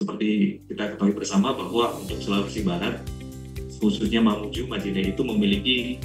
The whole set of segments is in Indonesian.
seperti kita ketahui bersama bahwa untuk Sulawesi Barat, khususnya Mamuju, Majene itu memiliki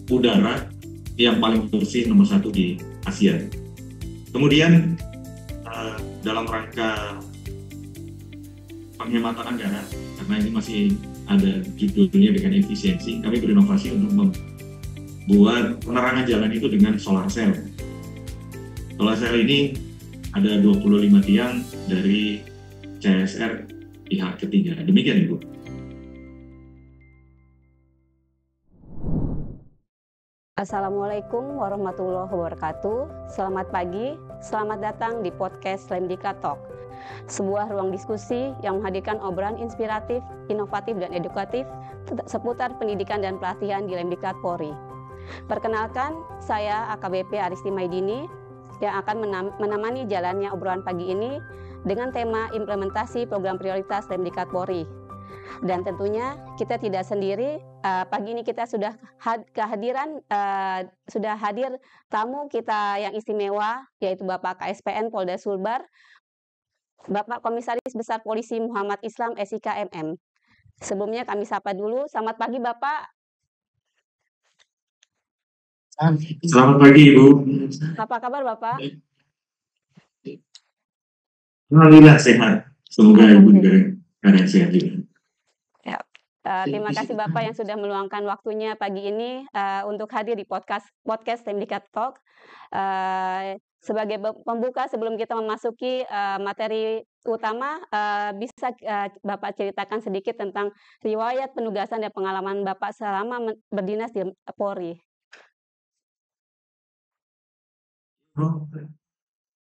udara yang paling bersih nomor 1 di Asia. Kemudian dalam rangka penghematan anggaran, karena ini masih ada judulnya dengan efisiensi, kami berinovasi untuk membuat penerangan jalan itu dengan solar cell. Solar cell ini ada 25 tiang dari CSR pihak ketiga. Demikian, Ibu. Assalamualaikum warahmatullahi wabarakatuh. Selamat pagi, selamat datang di podcast Lemdiklat Talk, sebuah ruang diskusi yang menghadirkan obrolan inspiratif, inovatif, dan edukatif seputar pendidikan dan pelatihan di Lemdiklat Polri. Perkenalkan, saya AKBP Aristi Maidini yang akan menemani jalannya obrolan pagi ini dengan tema implementasi program prioritas Lemdiklat Polri. Dan tentunya kita tidak sendiri. Pagi ini kita sudah hadir tamu kita yang istimewa, yaitu Bapak KSPN Polda Sulbar, Bapak Komisaris Besar Polisi Muhammad Islam SIK MM. Sebelumnya kami sapa dulu. Selamat pagi Bapak. Selamat pagi Ibu. Apa kabar Bapak? Alhamdulillah sehat. Semoga Ibu juga keadaan sehat juga. Terima kasih Bapak yang sudah meluangkan waktunya pagi ini untuk hadir di podcast Lemdiklat Talk. Sebagai pembuka sebelum kita memasuki materi utama, bisa Bapak ceritakan sedikit tentang riwayat penugasan dan pengalaman Bapak selama berdinas di Polri.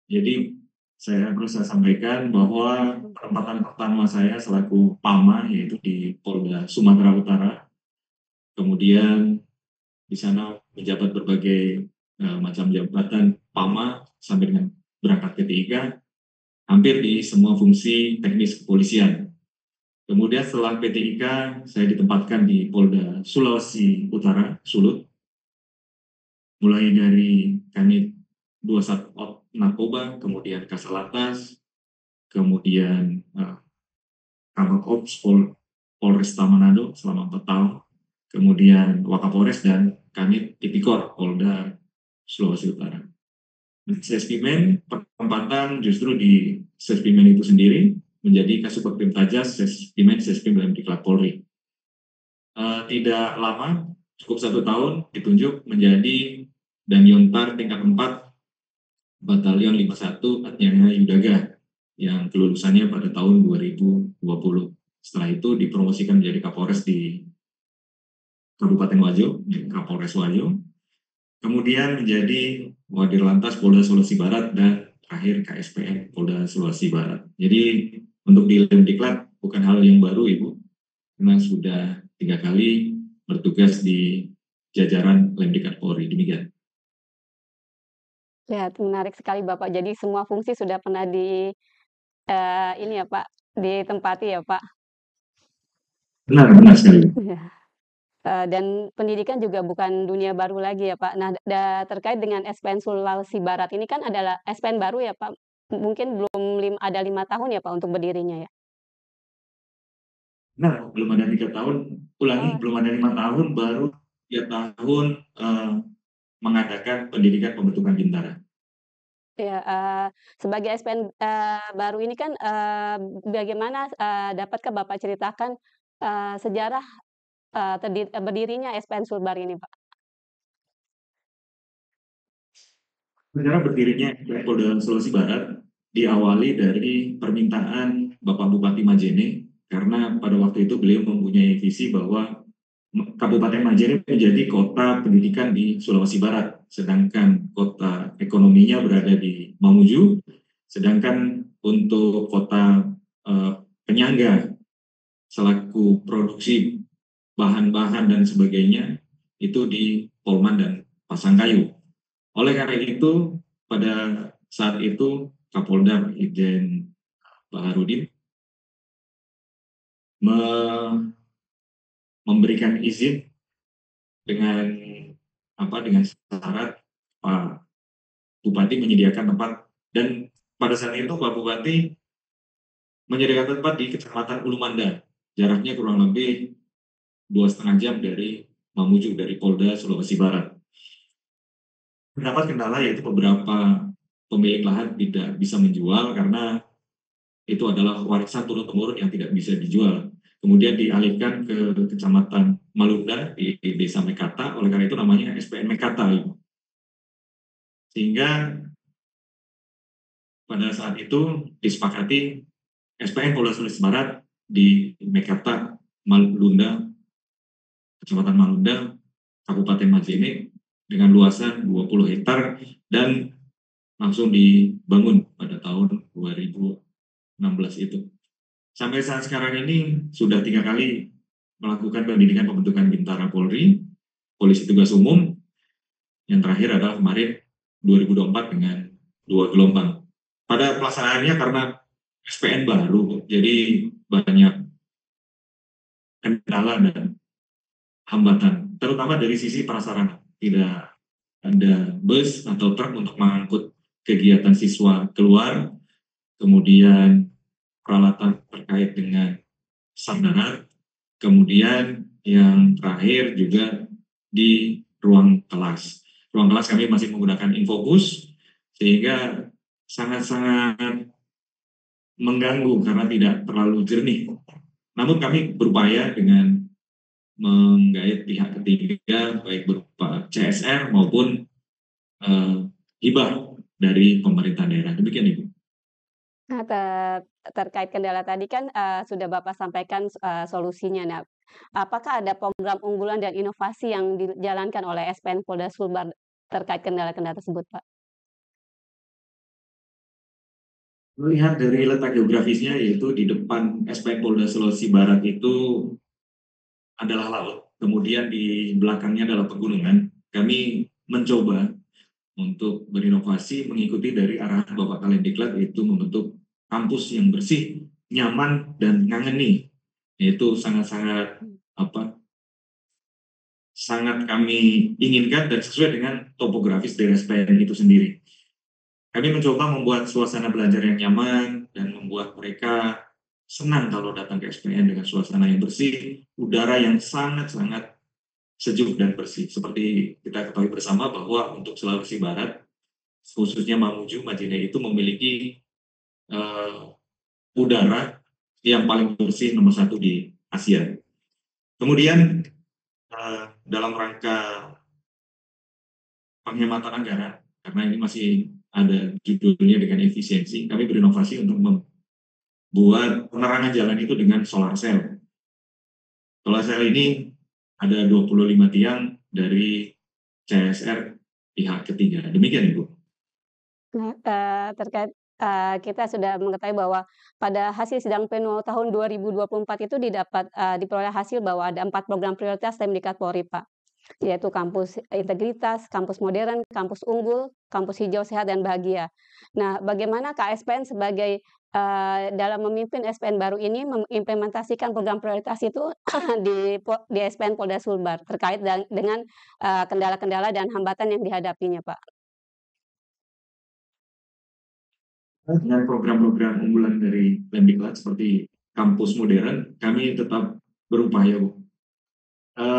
Jadi saya berusaha sampaikan bahwa penempatan pertama saya selaku PAMA yaitu di Polda Sumatera Utara. Kemudian di sana menjabat berbagai macam jabatan PAMA sampai dengan berangkat ke TIK, hampir di semua fungsi teknis kepolisian. Kemudian setelah PTIK, saya ditempatkan di Polda Sulawesi Utara, Sulut. Mulai dari Kanit 21 Narkoba, kemudian Kasalatas, kemudian Kabak Ops Polresta Manado selama 4 tahun, kemudian Wakapolres dan Kanit Tipikor Polda Sulawesi Utara. Sespimen penempatan justru di Sespimen itu sendiri menjadi Kasubag Tajas Sespim Lemdiklat Polri. Tidak lama, cukup 1 tahun ditunjuk menjadi Danyontar tingkat 4 Batalion 51 Atnyana Yudaga yang kelulusannya pada tahun 2020. Setelah itu dipromosikan menjadi Kapolres di Kabupaten Wajo, Kapolres Wajo. Kemudian menjadi Wadirlantas Polda Sulawesi Barat dan terakhir KSPN Polda Sulawesi Barat. Jadi untuk di Lemdiklat bukan hal yang baru Ibu, karena sudah 3 kali bertugas di jajaran Lemdiklat Polri. Demikian. Ya, menarik sekali Bapak. Jadi semua fungsi sudah pernah ini ya Pak, ditempati ya Pak. Benar sekali. Dan pendidikan juga bukan dunia baru lagi ya Pak. Nah, terkait dengan SPN Sulawesi Barat ini kan adalah SPN baru ya Pak. Mungkin belum ada 5 tahun ya Pak untuk berdirinya ya. Nah, belum ada 3 tahun. Belum ada 5 tahun, baru 3 tahun mengadakan pendidikan pembentukan bintara. Ya, sebagai SPN baru ini kan bagaimana dapatkah Bapak ceritakan sejarah berdirinya SPN Sulbar ini, Pak? Sejarah berdirinya Polda Sulawesi Barat diawali dari permintaan Bapak Bupati Majene, karena pada waktu itu beliau mempunyai visi bahwa Kabupaten Majene menjadi kota pendidikan di Sulawesi Barat, sedangkan kota ekonominya berada di Mamuju, sedangkan untuk kota penyangga selaku produksi bahan-bahan dan sebagainya itu di Polman dan Pasangkayu. Oleh karena itu, pada saat itu Kapolda Irjen Baharudin memberikan izin dengan syarat Pak Bupati menyediakan tempat, dan pada saat itu Pak Bupati menyediakan tempat di Kecamatan Ulumanda, jaraknya kurang lebih 2,5 jam dari Mamuju, dari Polda Sulawesi Barat. Terdapat kendala yaitu beberapa pemilik lahan tidak bisa menjual karena itu adalah warisan turun-temurun yang tidak bisa dijual. Kemudian dialihkan ke Kecamatan Malunda di Desa Mekata, oleh karena itu namanya SPN Mekata. Sehingga pada saat itu disepakati SPN Polda Sulawesi Barat di Mekata, Malunda, Kecamatan Malunda, Kabupaten Majene dengan luasan 20 hektar dan langsung dibangun pada tahun 2016 itu. Sampai saat sekarang ini sudah 3 kali melakukan pendidikan pembentukan Bintara Polri, Polisi Tugas Umum, yang terakhir adalah kemarin 2024 dengan 2 gelombang. Pada pelaksanaannya karena SPN baru, jadi banyak kendala dan hambatan, terutama dari sisi prasarana. Tidak ada bus atau truk untuk mengangkut kegiatan siswa keluar, kemudian peralatan terkait dengan sarana, kemudian yang terakhir juga di ruang kelas. Ruang kelas kami masih menggunakan infobus, sehingga sangat-sangat mengganggu karena tidak terlalu jernih. Namun kami berupaya dengan menggait pihak ketiga, baik berupa CSR maupun hibah dari pemerintah daerah. Demikian Ibu. Nah, terkait kendala tadi kan sudah Bapak sampaikan solusinya. Nah, apakah ada program unggulan dan inovasi yang dijalankan oleh SPN Polda Sulbar terkait kendala-kendala tersebut, Pak? Melihat dari letak geografisnya, yaitu di depan SPN Polda Sulawesi Barat itu adalah laut, kemudian di belakangnya adalah pegunungan. Kami mencoba untuk berinovasi mengikuti dari arahan Bapak Kalendiklat, yaitu membentuk kampus yang bersih, nyaman, dan ngangeni. Yaitu sangat-sangat sangat kami inginkan dan sesuai dengan topografis dari SPN itu sendiri. Kami mencoba membuat suasana belajar yang nyaman dan membuat mereka senang kalau datang ke SPN dengan suasana yang bersih, udara yang sangat-sangat sejuk dan bersih. Seperti kita ketahui bersama bahwa untuk Sulawesi Barat, khususnya Mamuju, Majene itu memiliki udara yang paling bersih nomor 1 di Asia. Kemudian dalam rangka penghematan anggaran, karena ini masih ada judulnya dengan efisiensi, kami berinovasi untuk membuat penerangan jalan itu dengan solar cell. Solar cell ini ada 25 tiang dari CSR pihak ketiga. Demikian Ibu. Nah, terkait kita sudah mengetahui bahwa pada hasil sidang pleno tahun 2024 itu diperoleh hasil bahwa ada 4 program prioritas Lemdiklat Polri, Pak, yaitu kampus integritas, kampus modern, kampus unggul, kampus hijau sehat dan bahagia. Nah, bagaimana KSPN sebagai dalam memimpin SPN baru ini mengimplementasikan program prioritas itu di SPN Polda Sulbar terkait dengan kendala-kendala dan hambatan yang dihadapinya, Pak? Dengan program-program unggulan dari Lemdiklat seperti kampus modern, kami tetap berupaya, Bu.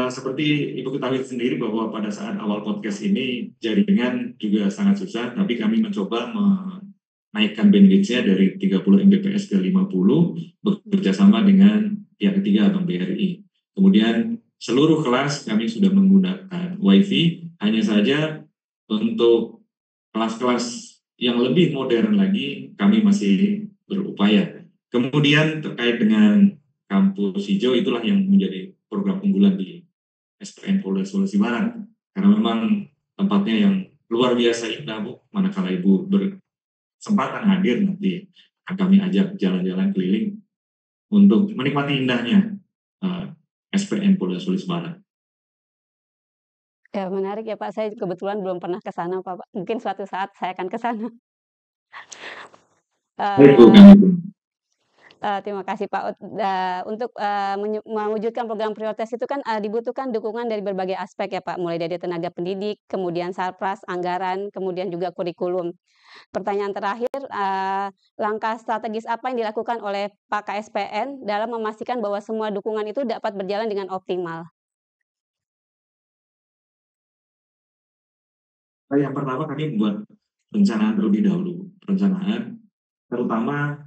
Seperti Ibu ketahui sendiri bahwa pada saat awal podcast ini jaringan juga sangat susah, tapi kami mencoba menaikkan bandwidth-nya dari 30 Mbps ke 50 bekerjasama dengan pihak ketiga Bank BRI. Kemudian seluruh kelas kami sudah menggunakan WiFi, hanya saja untuk kelas-kelas yang lebih modern lagi kami masih berupaya. Kemudian terkait dengan kampus hijau, itulah yang menjadi program unggulan di SPN Polda Sulawesi Barat, karena memang tempatnya yang luar biasa indah, Bu. Manakala Ibu bersempatan hadir, nanti akan kami ajak jalan-jalan keliling untuk menikmati indahnya SPN Polda Sulawesi Barat. Ya, menarik ya Pak, saya kebetulan belum pernah ke sana Pak. Mungkin suatu saat saya akan ke sana. Baik, Bu, kami, Bu. Terima kasih Pak. Untuk mewujudkan program prioritas itu kan dibutuhkan dukungan dari berbagai aspek ya Pak, mulai dari tenaga pendidik, kemudian sarpras, anggaran, kemudian juga kurikulum. Pertanyaan terakhir, langkah strategis apa yang dilakukan oleh Pak KSPN dalam memastikan bahwa semua dukungan itu dapat berjalan dengan optimal? Yang pertama kami membuat perencanaan terlebih dahulu. Perencanaan, terutama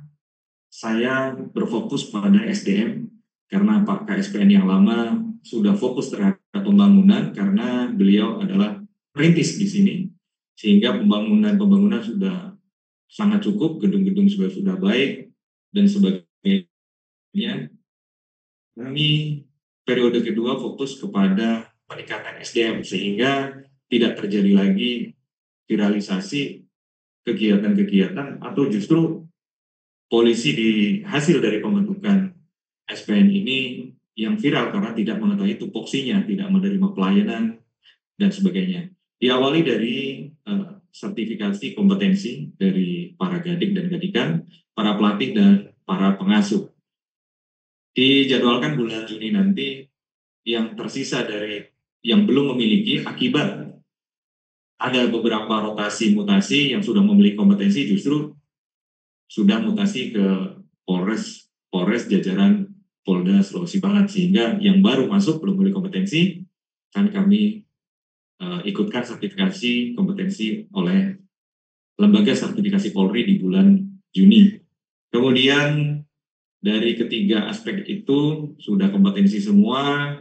saya berfokus pada SDM karena Pak KSPN yang lama sudah fokus terhadap pembangunan karena beliau adalah perintis di sini, sehingga pembangunan sudah sangat cukup, gedung-gedung sudah baik dan sebagainya. Kami periode kedua fokus kepada peningkatan SDM sehingga tidak terjadi lagi viralisasi kegiatan-kegiatan atau justru polisi di hasil dari pembentukan SPN ini yang viral karena tidak mengetahui tupoksinya, tidak menerima pelayanan dan sebagainya. Diawali dari sertifikasi kompetensi dari para gadik dan gadikan, para pelatih dan para pengasuh. Dijadwalkan bulan Juni nanti yang tersisa dari yang belum memiliki akibat ada beberapa rotasi mutasi yang sudah memiliki kompetensi justru sudah mutasi ke Polres jajaran Polda Sulawesi Barat, sehingga yang baru masuk belum memiliki kompetensi kan kami ikutkan sertifikasi kompetensi oleh lembaga sertifikasi Polri di bulan Juni. Kemudian dari ketiga aspek itu sudah kompetensi semua,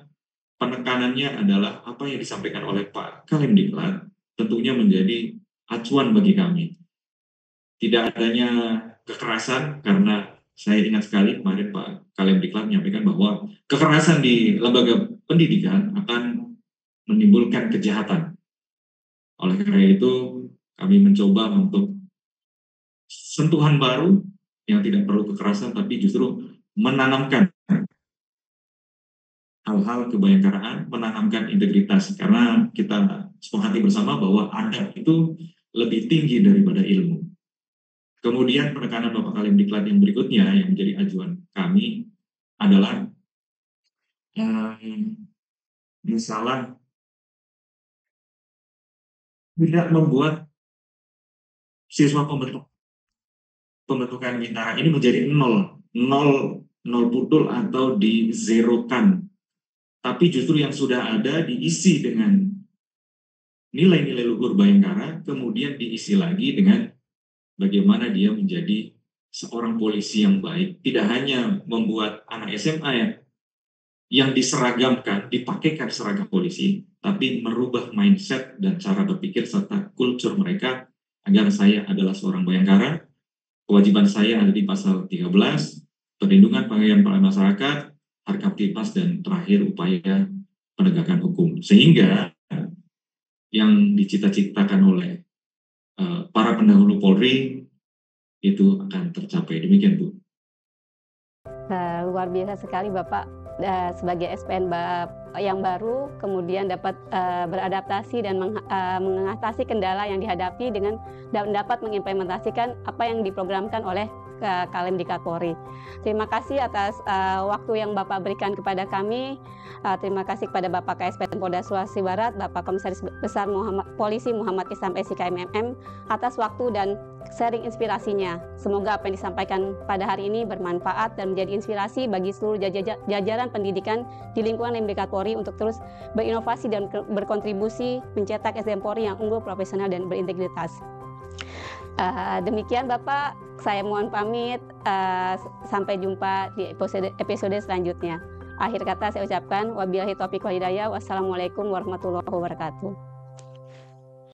penekanannya adalah apa yang disampaikan oleh Pak Kalemdiklat tentunya menjadi acuan bagi kami. Tidak adanya kekerasan, karena saya ingat sekali kemarin Pak Kalemdiklat menyampaikan bahwa kekerasan di lembaga pendidikan akan menimbulkan kejahatan. Oleh karena itu, kami mencoba untuk sentuhan baru yang tidak perlu kekerasan, tapi justru menanamkan hal-hal kebayangkaraan, menanamkan integritas, karena kita sepakati bersama bahwa adab itu lebih tinggi daripada ilmu. Kemudian penekanan Bapak Kalemdiklat yang berikutnya yang menjadi ajuan kami adalah misalnya tidak membuat siswa pembentukan Bintara ini menjadi nol putul atau dizerokan, tapi justru yang sudah ada diisi dengan nilai-nilai luhur Bayangkara, kemudian diisi lagi dengan bagaimana dia menjadi seorang polisi yang baik. Tidak hanya membuat anak SMA yang diseragamkan, dipakaikan seragam polisi, tapi merubah mindset dan cara berpikir serta kultur mereka agar saya adalah seorang Bayangkara. Kewajiban saya ada di pasal 13, perlindungan pengayaan masyarakat, harkaptipas, dan terakhir upaya penegakan hukum. Sehingga yang dicita-citakan oleh para pendahulu Polri itu akan tercapai. Demikian, Bu. Luar biasa sekali Bapak sebagai SPN yang baru, kemudian dapat beradaptasi dan mengatasi kendala yang dihadapi dengan dapat mengimplementasikan apa yang diprogramkan oleh Kalemdiklat Polri. Terima kasih atas waktu yang Bapak berikan kepada kami. Terima kasih kepada Bapak KSPN Polda Sulawesi Barat, Bapak Komisaris Besar Polisi Muhammad Islam SIK MMM atas waktu dan sharing inspirasinya. Semoga apa yang disampaikan pada hari ini bermanfaat dan menjadi inspirasi bagi seluruh jajaran pendidikan di lingkungan Kalemdiklat Polri untuk terus berinovasi dan berkontribusi mencetak SDM Polri yang unggul, profesional, dan berintegritas. Demikian Bapak, saya mohon pamit. Sampai jumpa di episode selanjutnya. Akhir kata saya ucapkan wabillahi taufiq wal hidayah. Wassalamualaikum warahmatullahi wabarakatuh.